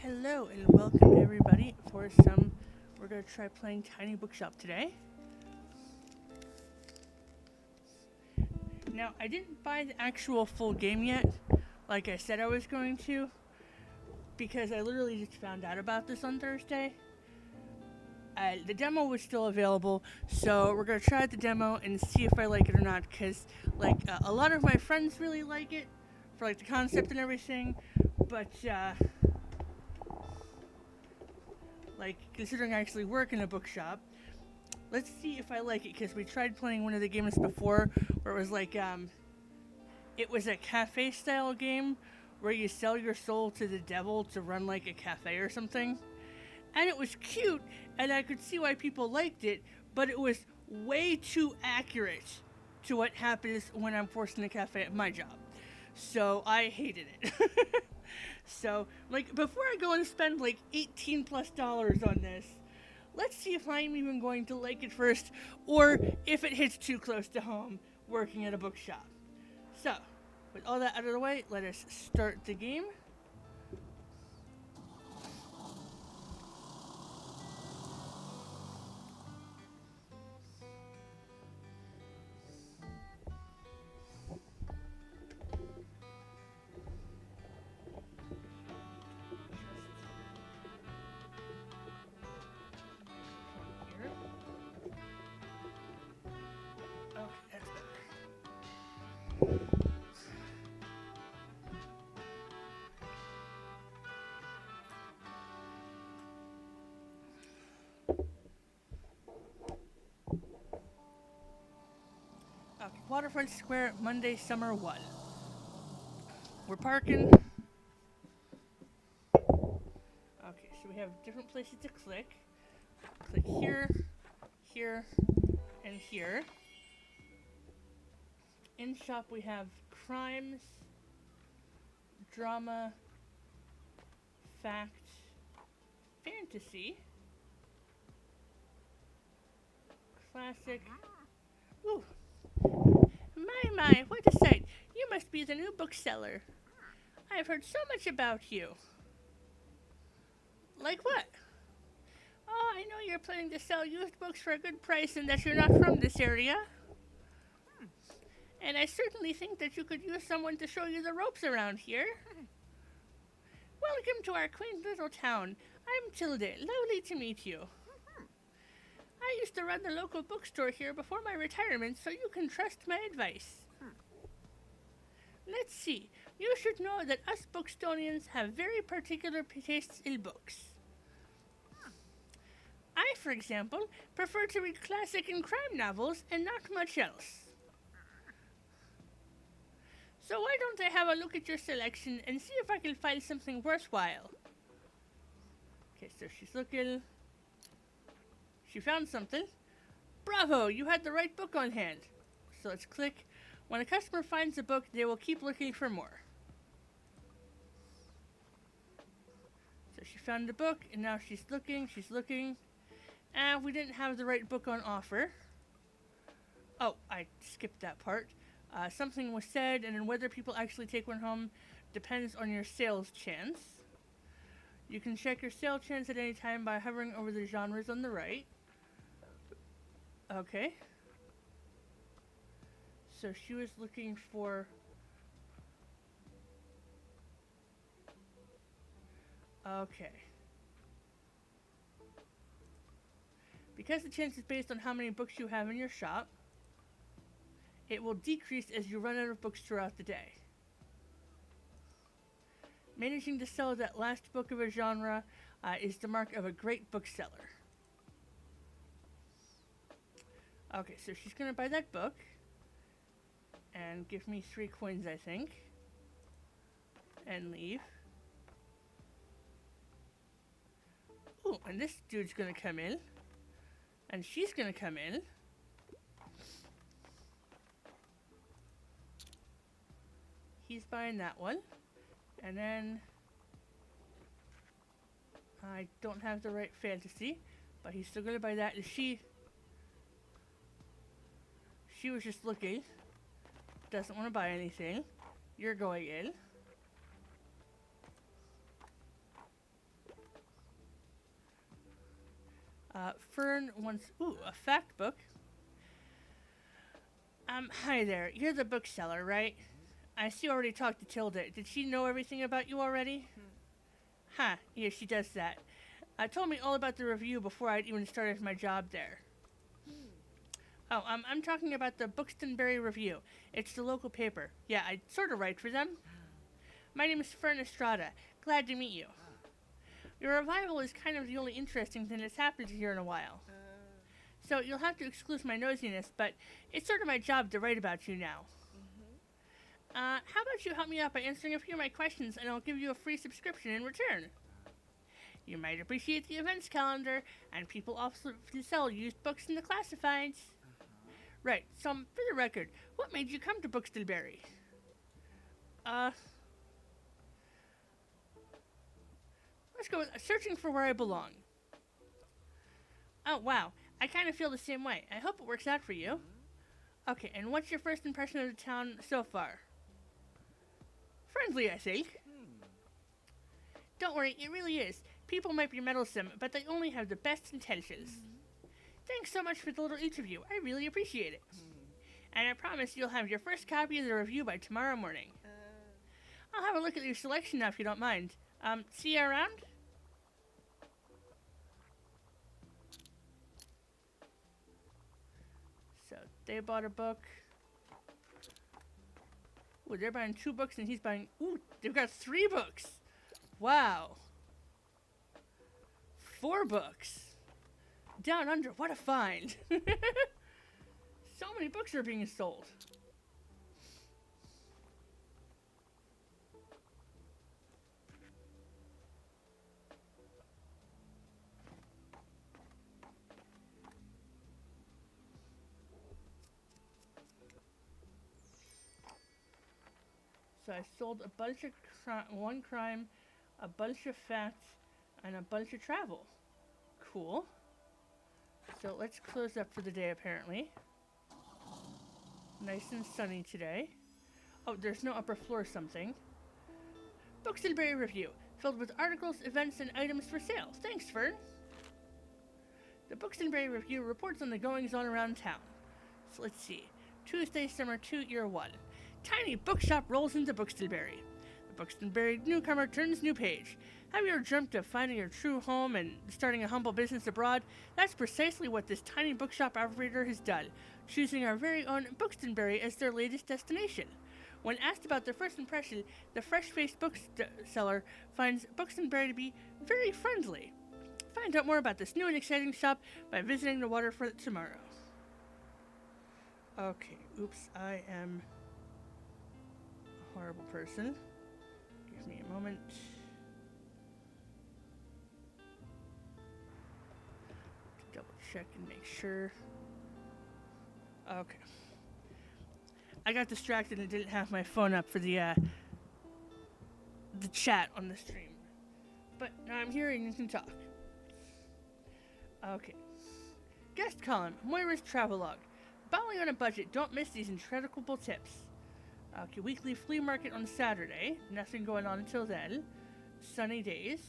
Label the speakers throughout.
Speaker 1: Hello and welcome everybody for we're going to try playing Tiny Bookshop today. Now, I didn't buy the actual full game yet, like I said I was going to, because I literally just found out about this on Thursday. The demo was still available, so we're going to try the demo and see if I like it or not, because a lot of my friends really like it, for the concept and everything, but considering I actually work in a bookshop, let's see if I like it, because we tried playing one of the games before where it was it was a cafe style game where you sell your soul to the devil to run a cafe or something. And it was cute, and I could see why people liked it, but it was way too accurate to what happens when I'm forced in a cafe at my job. So I hated it. So, before I go and spend $18 plus on this, let's see if I'm even going to like it first, or if it hits too close to home working at a bookshop. So, with all that out of the way, let us start the game. Here. Okay, that's better. Okay, Waterfront Square, Monday, Summer 1. We're parking. Okay, so we have different places to click. Click here, here, and here. In shop we have crimes, drama, fact, fantasy, classic. Ooh, my, what a sight. You must be the new bookseller. I've heard so much about you. Like what? Oh, I know you're planning to sell used books for a good price and that you're not from this area. And I certainly think that you could use someone to show you the ropes around here. Welcome to our quaint little town. I'm Tilde. Lovely to meet you. I used to run the local bookstore here before my retirement, so you can trust my advice. Let's see. You should know that us Bookstonians have very particular tastes in books. I, for example, prefer to read classic and crime novels and not much else. So why don't I have a look at your selection and see if I can find something worthwhile? Okay, so she's looking. She found something. Bravo, you had the right book on hand. So let's click. When a customer finds a book, they will keep looking for more. So she found the book, and now she's looking. And we didn't have the right book on offer. Oh, I skipped that part. Something was said, and then whether people actually take one home depends on your sales chance. You can check your sale chance at any time by hovering over the genres on the right. Okay. So she was looking for... Okay. Because the chance is based on how many books you have in your shop, it will decrease as you run out of books throughout the day. Managing to sell that last book of a genre is the mark of a great bookseller. Okay, so she's going to buy that book and give me 3 coins, I think, and leave. Ooh, and this dude's going to come in, and she's going to come in. He's buying that one. And then I don't have the right fantasy, but he's still going to buy that. And she was just looking. Doesn't want to buy anything. You're going in. Fern wants, a fact book. Hi there. You're the bookseller, right? I see you already talked to Tilda. Did she know everything about you already? Huh, yeah, she does that. Told me all about the review before I'd even started my job there. Oh, I'm talking about the Buxtonbury Review. It's the local paper. Yeah, I sort of write for them. My name is Fern Estrada. Glad to meet you. Your revival is kind of the only interesting thing that's happened here in a while. So you'll have to excuse my nosiness, but it's sort of my job to write about you now. How about you help me out by answering a few of my questions, and I'll give you a free subscription in return. You might appreciate the events calendar, and people also sell used books in the classifieds. Right, so for the record, what made you come to Buxtonbury? Let's go with searching for where I belong. Oh, wow. I kind of feel the same way. I hope it works out for you. Okay, and what's your first impression of the town so far? Friendly, I think. Don't worry, it really is. People might be meddlesome, but they only have the best intentions. Thanks so much for the little interview. I really appreciate it. And I promise you'll have your first copy of the review by tomorrow morning. I'll have a look at your selection now if you don't mind. See you around? So, they bought a book. Ooh, they're buying 2 books and he's buying... Ooh, they've got 3 books! Wow. 4 books. Down under, what a find. So many books are being sold. So I sold a bunch of one crime, a bunch of facts, and a bunch of travel. Cool. So let's close up for the day, apparently. Nice and sunny today. Oh, there's no upper floor something. Buxtonbury Review, filled with articles, events, and items for sale. Thanks, Fern. The Buxtonbury Review reports on the goings-on around town. So let's see. Tuesday, Summer 2, Year 1. Tiny bookshop rolls into Buxtonbury. The Buxtonbury newcomer turns new page. Have you ever dreamt of finding your true home and starting a humble business abroad? That's precisely what this tiny bookshop operator has done, choosing our very own Buxtonbury as their latest destination. When asked about their first impression, the fresh-faced bookseller finds Buxtonbury to be very friendly. Find out more about this new and exciting shop by visiting the waterfront tomorrow. Okay, oops, I am a horrible person. Give me a moment. Double check and make sure. Okay. I got distracted and didn't have my phone up for the chat on the stream. But now I'm here and you can talk. Okay. Guest column, Moira's Travelogue. Bowling on a budget, don't miss these incredible tips. Okay, weekly flea market on Saturday. Nothing going on until then. Sunny days.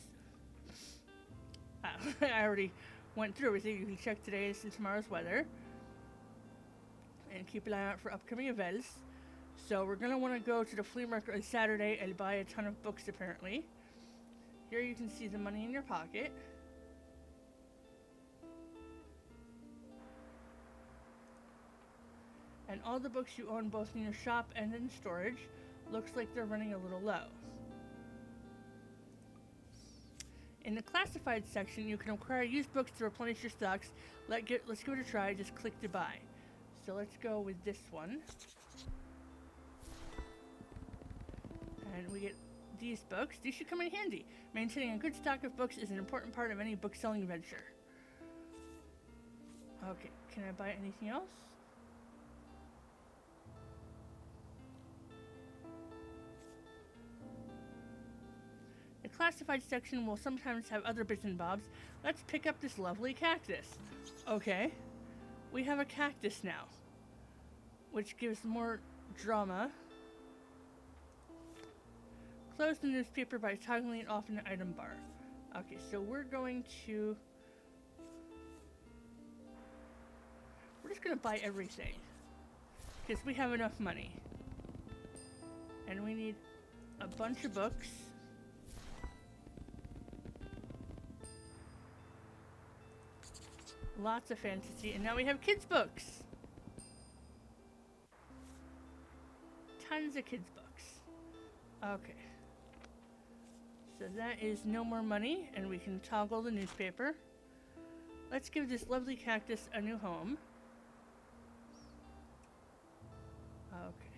Speaker 1: I already went through everything. You can check today's and tomorrow's weather. And keep an eye out for upcoming events. So we're going to want to go to the flea market on Saturday and buy a ton of books, apparently. Here you can see the money in your pocket. And all the books you own both in your shop and in storage looks like they're running a little low. In the classified section, you can acquire used books to replenish your stocks. Let's give it a try. Just click to buy. So let's go with this one. And we get these books. These should come in handy. Maintaining a good stock of books is an important part of any book selling venture. Okay, can I buy anything else? The classified section will sometimes have other bits and bobs. Let's pick up this lovely cactus. Okay. We have a cactus now, which gives more drama. Close the newspaper by toggling it off in the item bar. Okay, so we're going to just gonna buy everything. Because we have enough money. And we need a bunch of books. Lots of fantasy. And now we have kids' books. Tons of kids' books. Okay. So that is no more money, and we can toggle the newspaper. Let's give this lovely cactus a new home. Okay.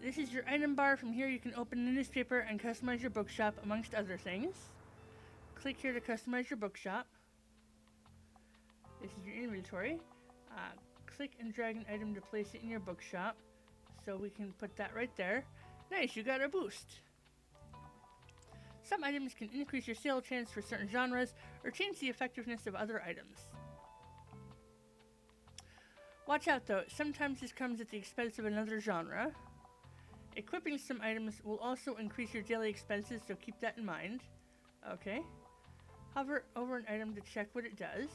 Speaker 1: This is your item bar. From here you can open the newspaper and customize your bookshop, amongst other things. Click here to customize your bookshop. This is your inventory. Click and drag an item to place it in your bookshop. So we can put that right there. Nice, you got a boost. Some items can increase your sale chance for certain genres or change the effectiveness of other items. Watch out though, sometimes this comes at the expense of another genre. Equipping some items will also increase your daily expenses, so keep that in mind. Okay. Hover over an item to check what it does.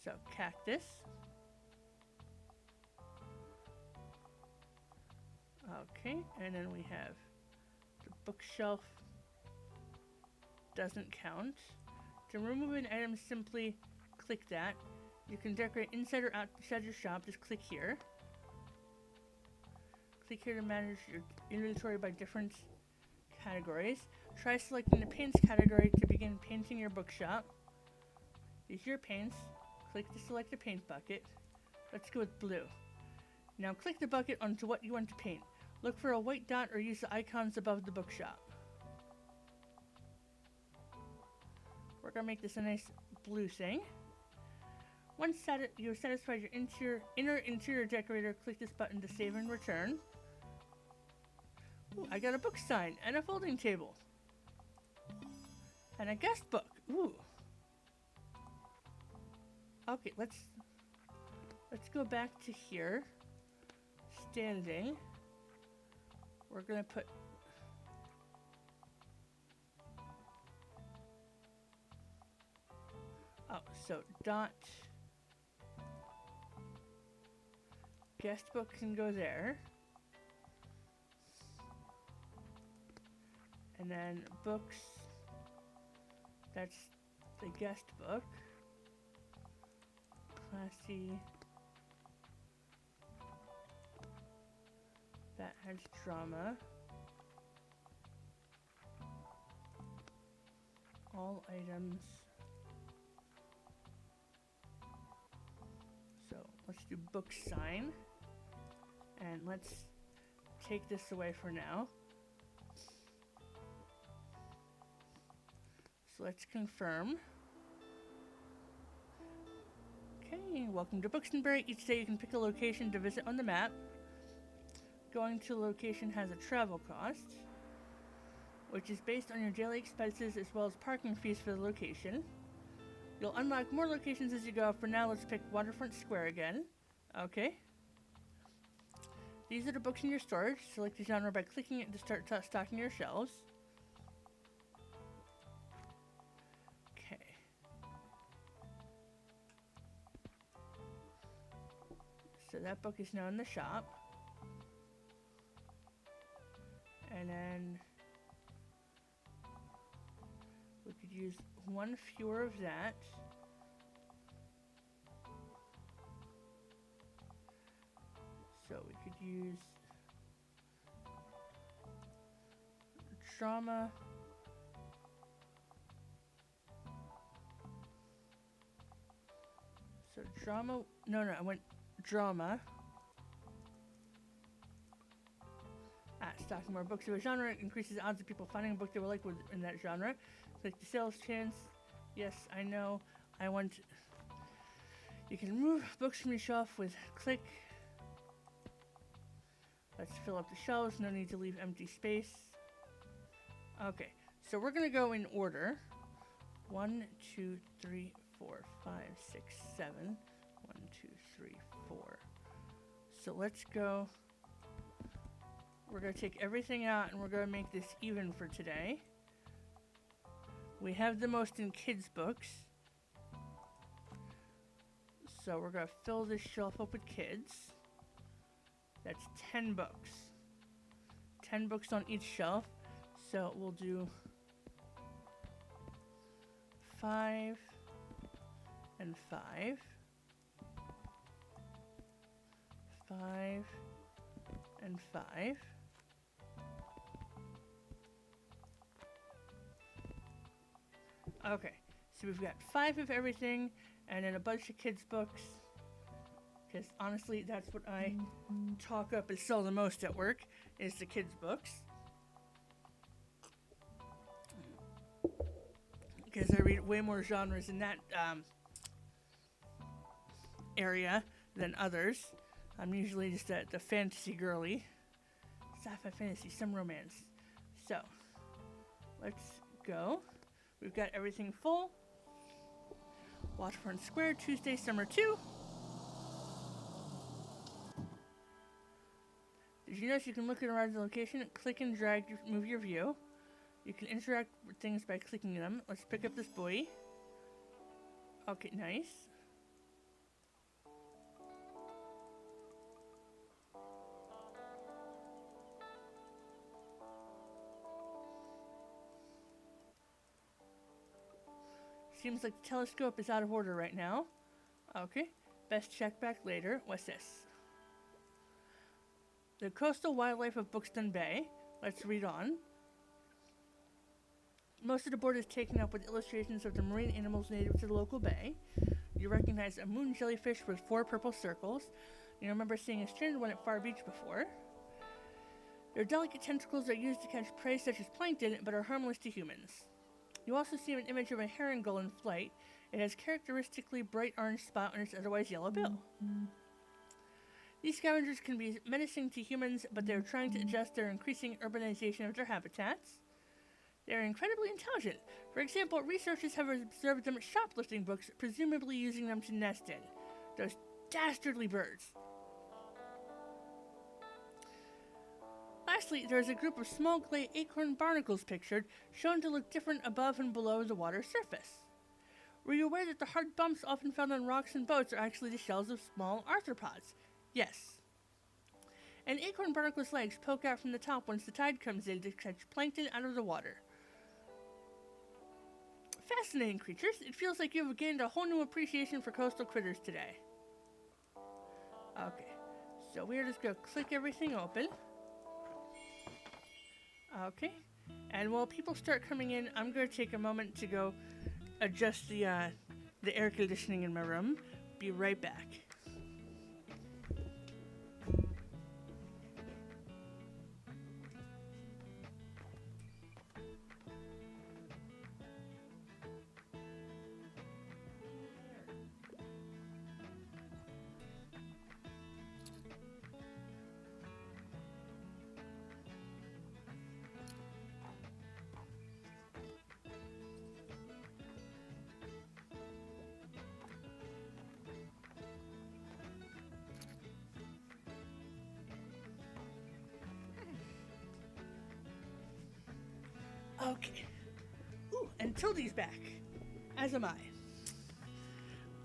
Speaker 1: So, cactus. Okay, and then we have the bookshelf. Doesn't count. To remove an item, simply click that. You can decorate inside or outside your shop, just click here. Click here to manage your inventory by different categories. Try selecting the paints category to begin painting your bookshop. These are your paints. Click to select the paint bucket. Let's go with blue. Now click the bucket onto what you want to paint. Look for a white dot or use the icons above the bookshop. We're going to make this a nice blue thing. Once you have satisfied your inner interior decorator, click this button to save and return. Ooh, I got a book sign and a folding table. And a guest book. Ooh. Okay, let's go back to here. Standing. We're gonna put so dot guest book can go there. And then books, that's the guest book. Classy. That has drama. All items. So let's do book sign. And let's take this away for now. So let's confirm. Okay, welcome to Booksonbury. Each day you can pick a location to visit on the map. Going to a location has a travel cost, which is based on your daily expenses as well as parking fees for the location. You'll unlock more locations as you go. For now, let's pick Waterfront Square again. Okay. These are the books in your storage. Select the genre by clicking it to start stocking your shelves. Okay. So that book is now in the shop. And then we could use one fewer of that. So we could use drama. So drama, no, I went drama. Stocking more books of a genre increases the odds of people finding a book they will like in that genre. Click the sales chance. Yes, I know. I want. You can remove books from your shelf with click. Let's fill up the shelves. No need to leave empty space. Okay, so we're gonna go in order. 1, 2, 3, 4, 5, 6, 7. 1, 2, 3, 4. So let's go. We're going to take everything out and we're going to make this even for today. We have the most in kids' books. So we're going to fill this shelf up with kids. That's 10 books. 10 books on each shelf. So we'll do 5 and 5. 5 and 5. Okay, so we've got 5 of everything and then a bunch of kids' books. Because honestly, that's what I talk up and sell the most at work, is the kids' books. Because I read way more genres in that area than others. I'm usually just the fantasy girly. Sci-fi fantasy, some romance. So, let's go. We've got everything full. Waterfront Square, Tuesday, Summer 2. Did you notice you can look around the location, click and drag, move your view. You can interact with things by clicking them. Let's pick up this buoy. Okay, nice. Seems like the telescope is out of order right now. Okay, best check back later. What's this? The Coastal Wildlife of Bookston Bay. Let's read on. Most of the board is taken up with illustrations of the marine animals native to the local bay. You recognize a moon jellyfish with 4 purple circles. You remember seeing a stranded one at Far Beach before. Their delicate tentacles are used to catch prey such as plankton, but are harmless to humans. You also see an image of a herring gull in flight. It has characteristically bright orange spot on its otherwise yellow bill. These scavengers can be menacing to humans, but they are trying to adjust their increasing urbanization of their habitats. They are incredibly intelligent. For example, researchers have observed them shoplifting books, presumably using them to nest in. Those dastardly birds. Lastly, there is a group of small clay acorn barnacles pictured, shown to look different above and below the water's surface. Were you aware that the hard bumps often found on rocks and boats are actually the shells of small arthropods? Yes. And acorn barnacle's legs poke out from the top once the tide comes in to catch plankton out of the water. Fascinating creatures. It feels like you've gained a whole new appreciation for coastal critters today. Okay, so we're just going to click everything open. Okay, and while people start coming in, I'm going to take a moment to go adjust the air conditioning in my room. Be right back. Okay. Ooh, and Tildy's back. As am I.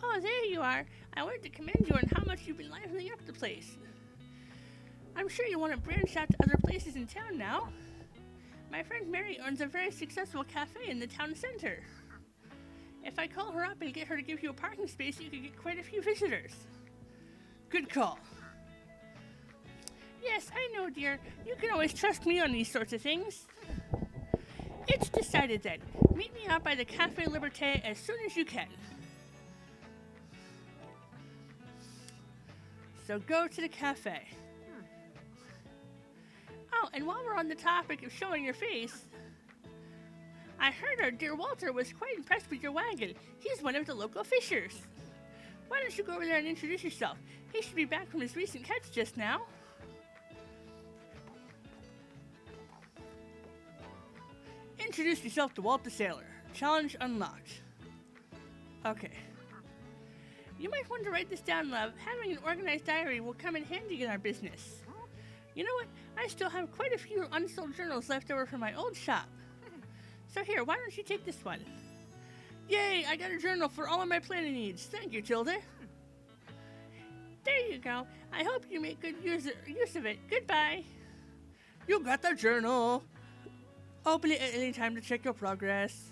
Speaker 1: Oh, there you are. I wanted to commend you on how much you've been livening up the place. I'm sure you want to branch out to other places in town now. My friend Mary owns a very successful cafe in the town center. If I call her up and get her to give you a parking space, you could get quite a few visitors. Good call. Yes, I know, dear. You can always trust me on these sorts of things. It's decided then. Meet me out by the Cafe Liberté as soon as you can. So go to the cafe. Oh, and while we're on the topic of showing your face, I heard our dear Walter was quite impressed with your wagon. He's one of the local fishers. Why don't you go over there and introduce yourself? He should be back from his recent catch just now. Introduce yourself to Walt the Sailor. Challenge unlocked. Okay. You might want to write this down, love. Having an organized diary will come in handy in our business. You know what? I still have quite a few unsold journals left over from my old shop. So here, why don't you take this one? Yay, I got a journal for all of my planning needs. Thank you, Tilda. There you go. I hope you make good use of it. Goodbye. You got the journal. Open it at any time to check your progress.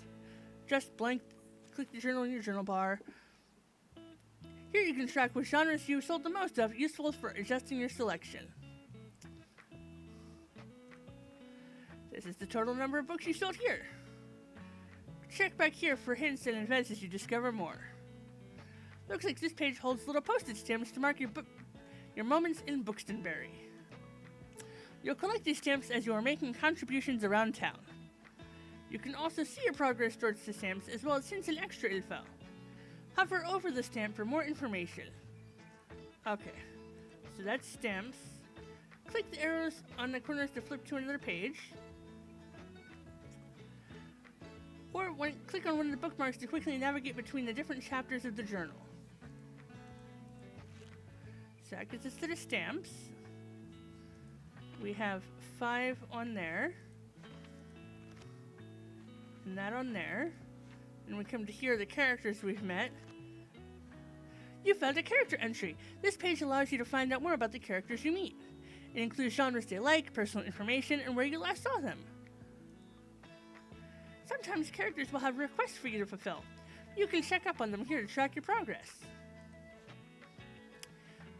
Speaker 1: Just click the journal in your journal bar. Here you can track which genres you sold the most of, useful for adjusting your selection. This is the total number of books you sold here. Check back here for hints and events as you discover more. Looks like this page holds little postage stamps to mark your moments in Bookstonbury. You'll collect these stamps as you are making contributions around town. You can also see your progress towards the stamps as well as hints and extra info. Hover over the stamp for more information. Okay, so that's stamps. Click the arrows on the corners to flip to another page. Or click on one of the bookmarks to quickly navigate between the different chapters of the journal. So that gets us to the stamps. We have 5 on there. And that on there. And we come to here, the characters we've met. You found a character entry. This page allows you to find out more about the characters you meet. It includes genres they like, personal information, and where you last saw them. Sometimes characters will have requests for you to fulfill. You can check up on them here to track your progress.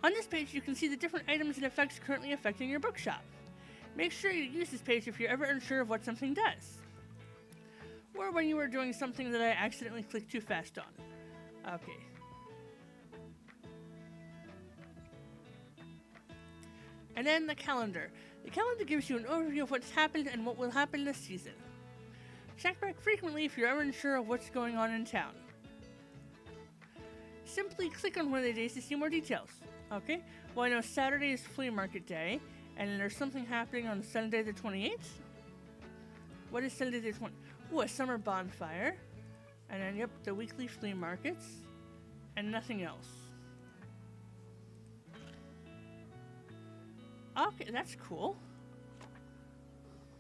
Speaker 1: On this page, you can see the different items and effects currently affecting your bookshop. Make sure you use this page if you're ever unsure of what something does. Or when you are doing something that I accidentally clicked too fast on. Okay. And then the calendar. The calendar gives you an overview of what's happened and what will happen this season. Check back frequently if you're ever unsure of what's going on in town. Simply click on one of the days to see more details. Okay, well I know Saturday is flea market day, and then there's something happening on Sunday the 28th. What is Sunday the 28th? Ooh, a summer bonfire. And then, yep, the weekly flea markets. And nothing else. Okay, that's cool.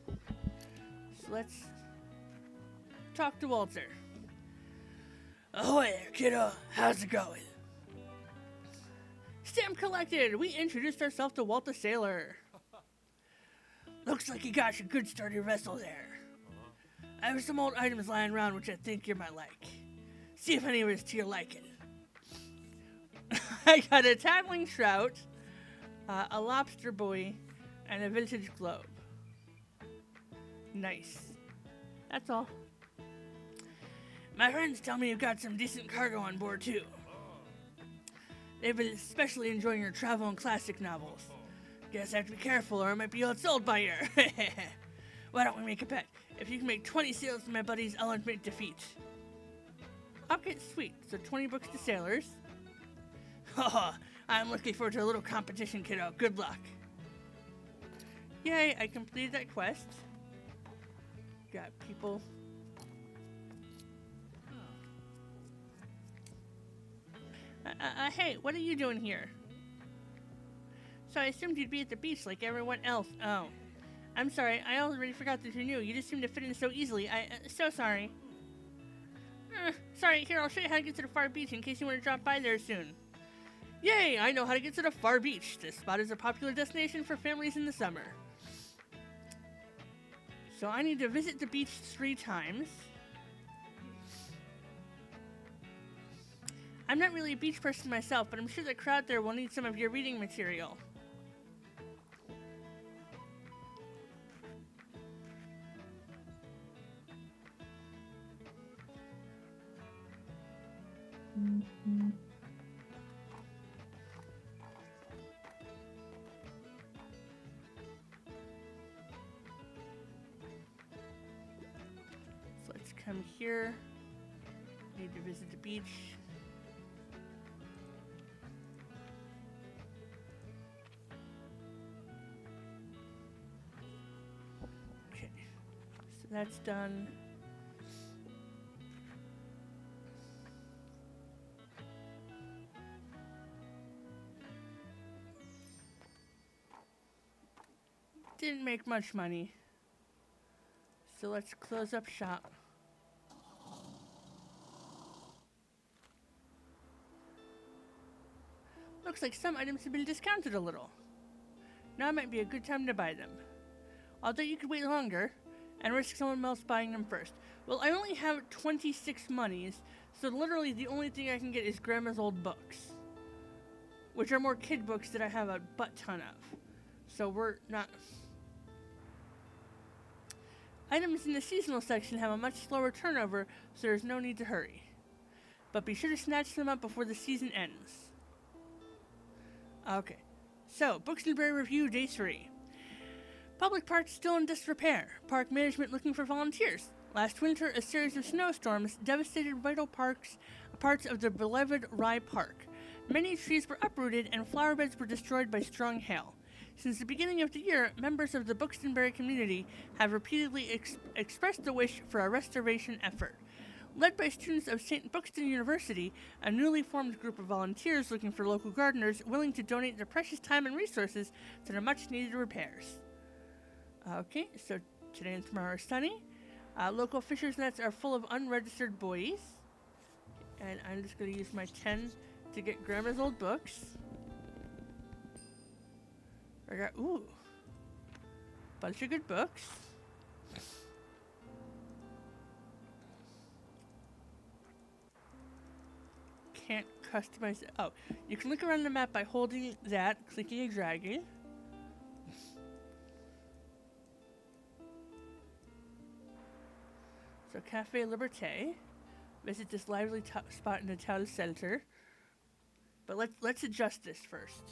Speaker 1: So let's talk to Walter. Ahoy there, kiddo. How's it going? Stamp collected. We introduced ourselves to Walt the Sailor. Looks like you got your good sturdy vessel there. I have some old items lying around which I think you might like. See if any of it's to your liking. I got a tattling trout, a lobster buoy, and a vintage globe. Nice. That's all. My friends tell me you've got some decent cargo on board too. They've been especially enjoying your travel and classic novels. Guess I have to be careful or I might be outsold by you. Why don't we make a bet? If you can make 20 sales to my buddies, I'll admit defeat. Okay, sweet. So 20 books to sailors. I'm looking forward to a little competition, kiddo. Good luck. Yay, I completed that quest. Got people. Hey, what are you doing here? So I assumed you'd be at the beach like everyone else. Oh. I'm sorry, I already forgot that you knew. You just seem to fit in so easily. So sorry. Sorry, here, I'll show you how to get to the far beach in case you want to drop by there soon. Yay, I know how to get to the far beach. This spot is a popular destination for families in the summer. So I need to visit the beach 3 times. I'm not really a beach person myself, but I'm sure the crowd there will need some of your reading material. So let's come here. Need to visit the beach. Okay, so that's done. Didn't make much money. So let's close up shop. looks like some items have been discounted a little. Now might be a good time to buy them. Although you could wait longer and risk someone else buying them first. Well, I only have 26 monies, so literally the only thing I can get is Grandma's old books. Which are more kid books that I have a butt ton of. So we're not... Items in the seasonal section have a much slower turnover, so there's no need to hurry. But be sure to snatch them up before the season ends. Okay. So, Books and Berry Review Day 3. Public parks still in disrepair. Park management looking for volunteers. Last winter, a series of snowstorms devastated vital parts of the beloved Rye Park. Many trees were uprooted and flower beds were destroyed by strong hail. Since the beginning of the year, members of the Books and Berry community have repeatedly expressed the wish for a restoration effort. Led by students of St. Buxton University, a newly formed group of volunteers looking for local gardeners willing to donate their precious time and resources to the much-needed repairs. Okay, so today and tomorrow are sunny. Local fishers' nets are full of unregistered buoys. And I'm just going to use my 10 to get Grandma's old books. I got, bunch of good books. Can't customize it. Oh, you can look around the map by holding that, clicking and dragging. So, Cafe Liberté. Visit this lively spot in the town center. But let's adjust this first.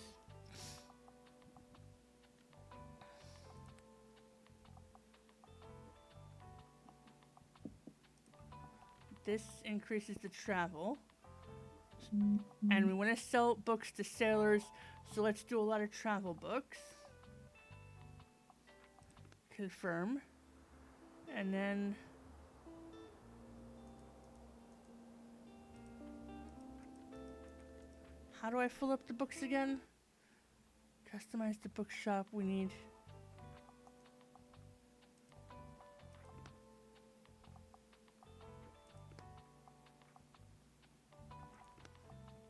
Speaker 1: This increases the travel. And we want to sell books to sailors, so let's do a lot of travel books. Confirm. And then... How do I fill up the books again? Customize the bookshop. We need...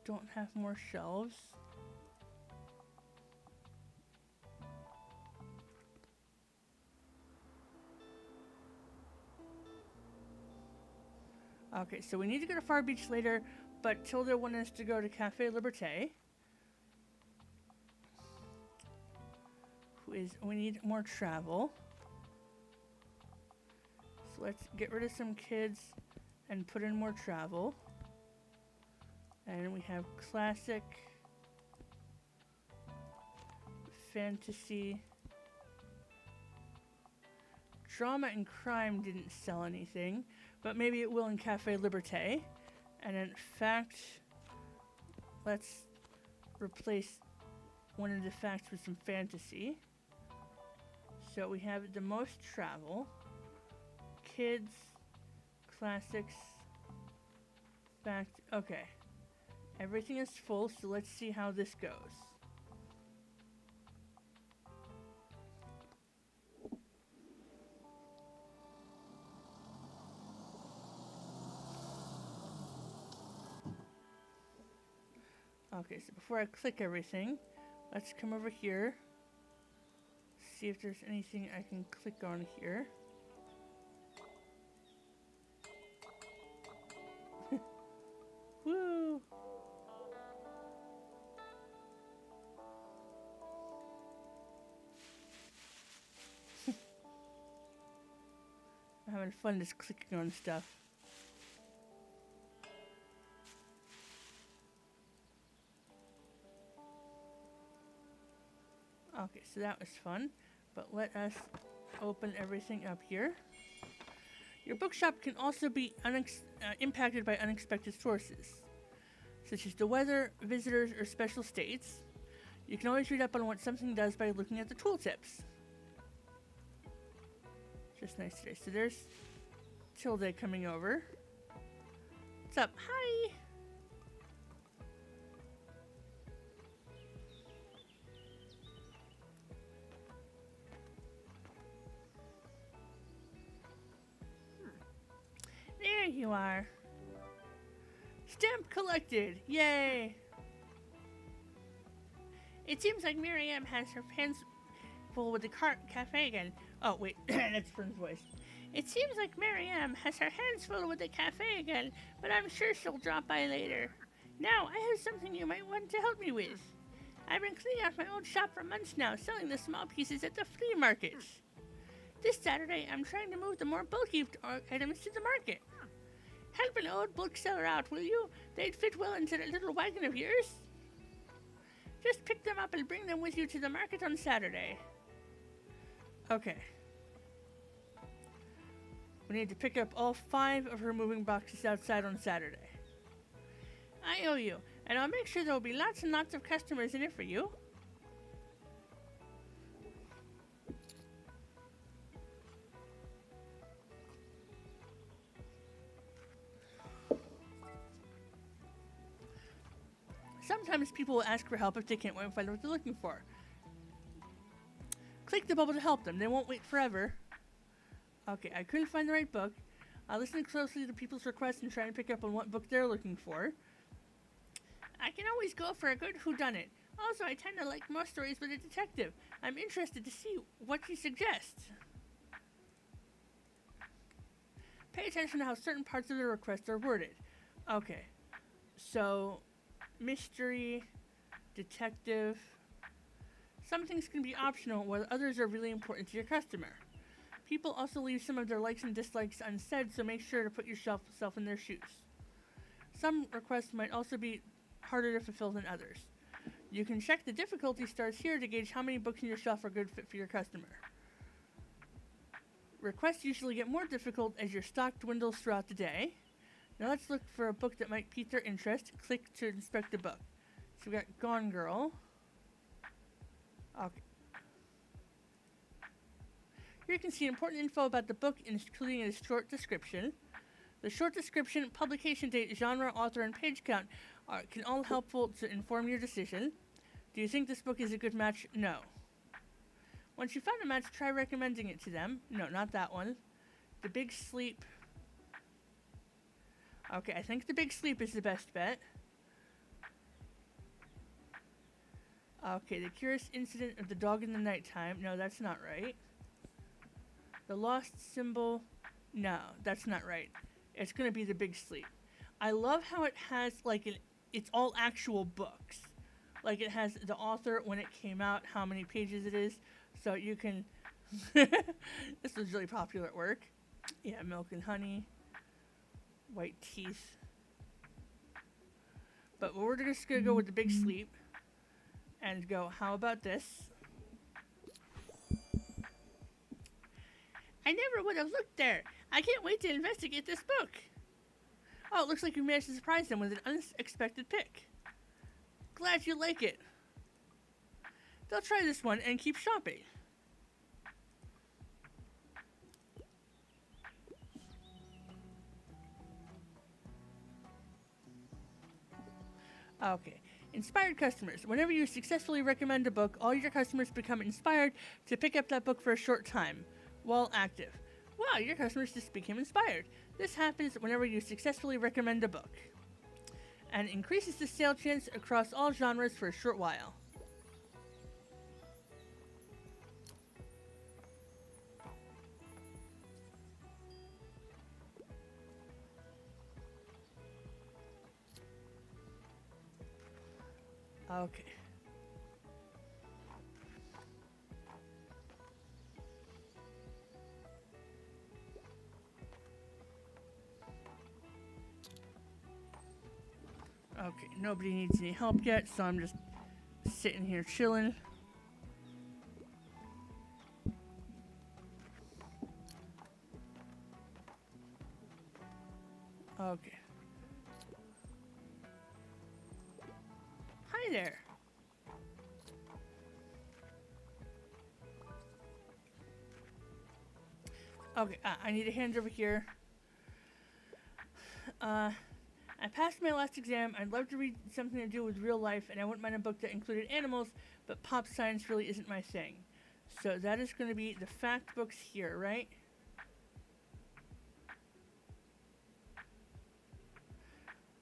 Speaker 1: Don't have more shelves. Okay, so we need to go to Far Beach later, but Tilda wanted us to go to Cafe Liberté. We need more travel. So let's get rid of some kids and put in more travel. And we have classic, fantasy, drama and crime didn't sell anything, but maybe it will in Cafe Liberté. And in fact, let's replace one of the facts with some fantasy. So we have the most travel, kids, classics, fact, okay. Everything is full, so let's see how this goes. Okay, so before I click everything, let's come over here. See if there's anything I can click on here. Woo! I'm having fun just clicking on stuff. Okay, so that was fun, but let us open everything up here. Your bookshop can also be impacted by unexpected sources, such as the weather, visitors, or special states. You can always read up on what something does by looking at the tooltips. Just nice today. So there's Tilda coming over. What's up? Hi! There you are. Stamp collected! Yay! It seems like Mary Ann has her hands full with the cafe again. Oh, wait, that's Fern's voice. It seems like Mary Ann has her hands full with the cafe again, but I'm sure she'll drop by later. Now, I have something you might want to help me with. I've been cleaning out my old shop for months now, selling the small pieces at the flea markets. This Saturday, I'm trying to move the more bulky items to the market. Help an old bookseller out, will you? They'd fit well into that little wagon of yours. Just pick them up and bring them with you to the market on Saturday. Okay. We need to pick up all 5 of her moving boxes outside on Saturday. I owe you, and I'll make sure there will be lots and lots of customers in it for you. Sometimes people will ask for help if they can't wait to find what they're looking for. Click the bubble to help them. They won't wait forever. Okay, I couldn't find the right book. I listened closely to people's requests and try to pick up on what book they're looking for. I can always go for a good whodunit. Also, I tend to like more stories with a detective. I'm interested to see what she suggests. Pay attention to how certain parts of the request are worded. Okay, so mystery, detective. Some things can be optional, while others are really important to your customer. People also leave some of their likes and dislikes unsaid, so make sure to put yourself in their shoes. Some requests might also be harder to fulfill than others. You can check the difficulty stars here to gauge how many books in your shelf are a good fit for your customer. Requests usually get more difficult as your stock dwindles throughout the day. Now let's look for a book that might pique their interest. Click to inspect the book. So we got Gone Girl. Okay. Here you can see important info about the book, including a short description. The short description, publication date, genre, author, and page count can all helpful to inform your decision. Do you think this book is a good match? No. Once you found a match, try recommending it to them. No, not that one. The Big Sleep. Okay, I think The Big Sleep is the best bet. Okay, The Curious Incident of the Dog in the Nighttime. No, that's not right. The Lost Symbol. No, that's not right. It's going to be The Big Sleep. I love how it has, it's all actual books. Like, it has the author, when it came out, how many pages it is. So you can... This was really popular at work. Yeah, Milk and Honey. White Teeth. But we're just going to go with The Big Sleep. And go, how about this? I never would have looked there. I can't wait to investigate this book. Oh, it looks like you managed to surprise them with an unexpected pick. Glad you like it. They'll try this one and keep shopping. Okay. Inspired customers. Whenever you successfully recommend a book, all your customers become inspired to pick up that book for a short time while active. Wow, your customers just became inspired. This happens whenever you successfully recommend a book and increases the sale chance across all genres for a short while. Okay. Okay, nobody needs any help yet, so I'm just sitting here chilling. Okay. Hi there. Okay, I need a hand over here. I passed my last exam. I'd love to read something to do with real life, and I wouldn't mind a book that included animals, but pop science really isn't my thing. So that is going to be the fact books here, right?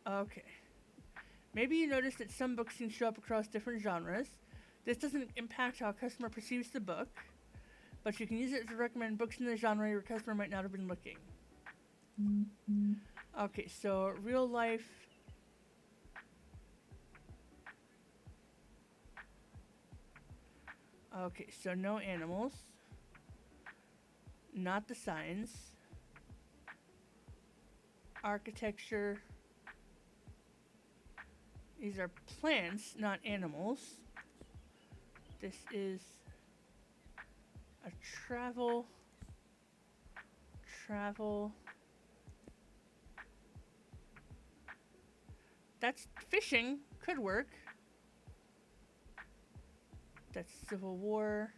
Speaker 1: Okay. Maybe you noticed that some books can show up across different genres. This doesn't impact how a customer perceives the book, but you can use it to recommend books in the genre your customer might not have been looking. Okay, so real life. Okay, so no animals. Not the signs. Architecture. These are plants, not animals. This is a travel. That's fishing. Could work. That's Civil War.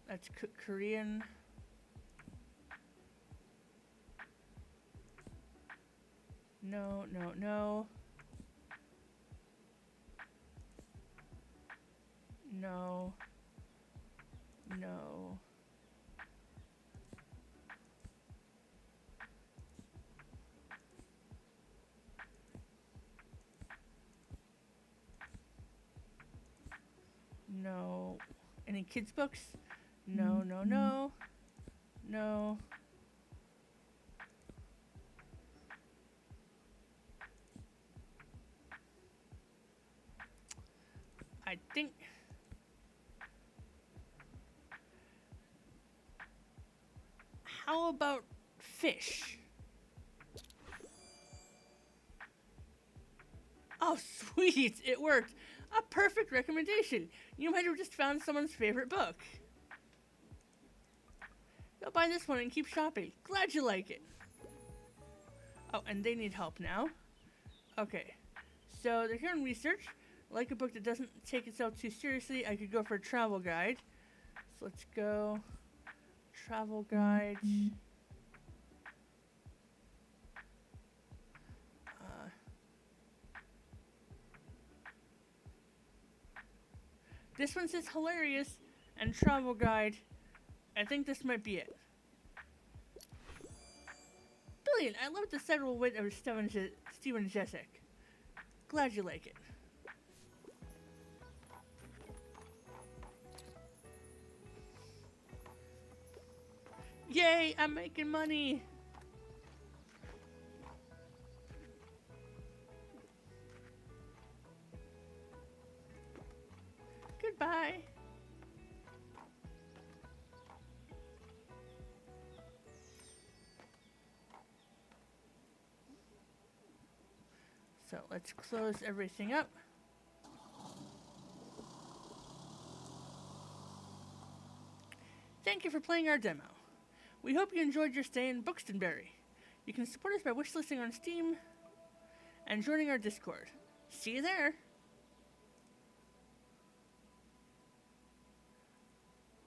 Speaker 1: That's Korean. No. No. No. Any kids books? No. I think... How about fish? Oh, sweet! It worked! A perfect recommendation! You might have just found someone's favorite book. Go buy this one and keep shopping. Glad you like it. Oh, and they need help now. Okay. So, they're here in research. Like a book that doesn't take itself too seriously, I could go for a travel guide. So let's go. Travel guide. This one says hilarious and travel guide. I think this might be it. Brilliant! I love the subtle wit of Steven Jessic. Glad you like it. Yay! I'm making money! Goodbye! So let's close everything up. Thank you for playing our demo. We hope you enjoyed your stay in Buxtonbury. You can support us by wishlisting on Steam and joining our Discord. See you there!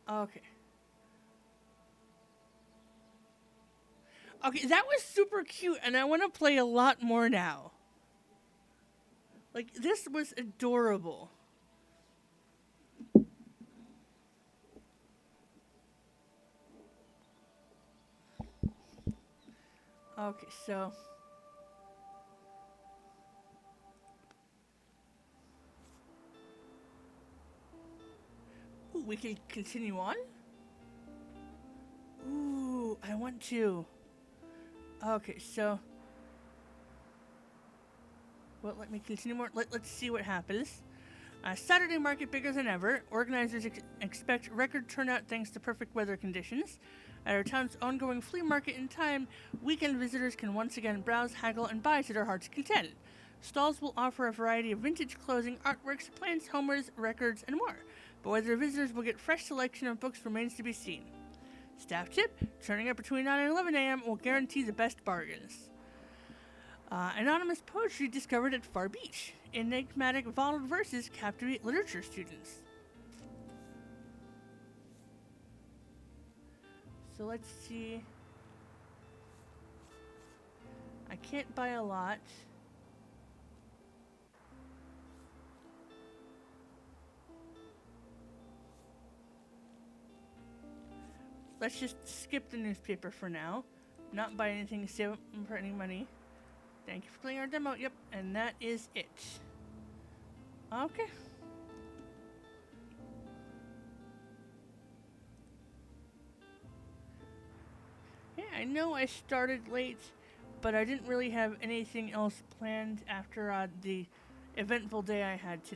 Speaker 1: Okay. Okay, that was super cute, and I want to play a lot more now. Like, this was adorable. Okay, so... Ooh, we can continue on? Ooh, I want to. Okay, so... Well, let me continue more. Let's see what happens. Saturday market bigger than ever. Organizers expect record turnout thanks to perfect weather conditions. At our town's ongoing flea market in time, weekend visitors can once again browse, haggle, and buy to their heart's content. Stalls will offer a variety of vintage clothing, artworks, plants, homers, records, and more. But whether visitors will get fresh selection of books remains to be seen. Staff tip, turning up between 9 and 11 a.m. will guarantee the best bargains. Anonymous poetry discovered at Far Beach. Enigmatic vaulted verses captivate literature students. So let's see. I can't buy a lot. Let's just skip the newspaper for now. Not buy anything, save up for any money. Thank you for playing our demo. Yep, and that is it. Okay. Yeah, I know I started late, but I didn't really have anything else planned after the eventful day I had today.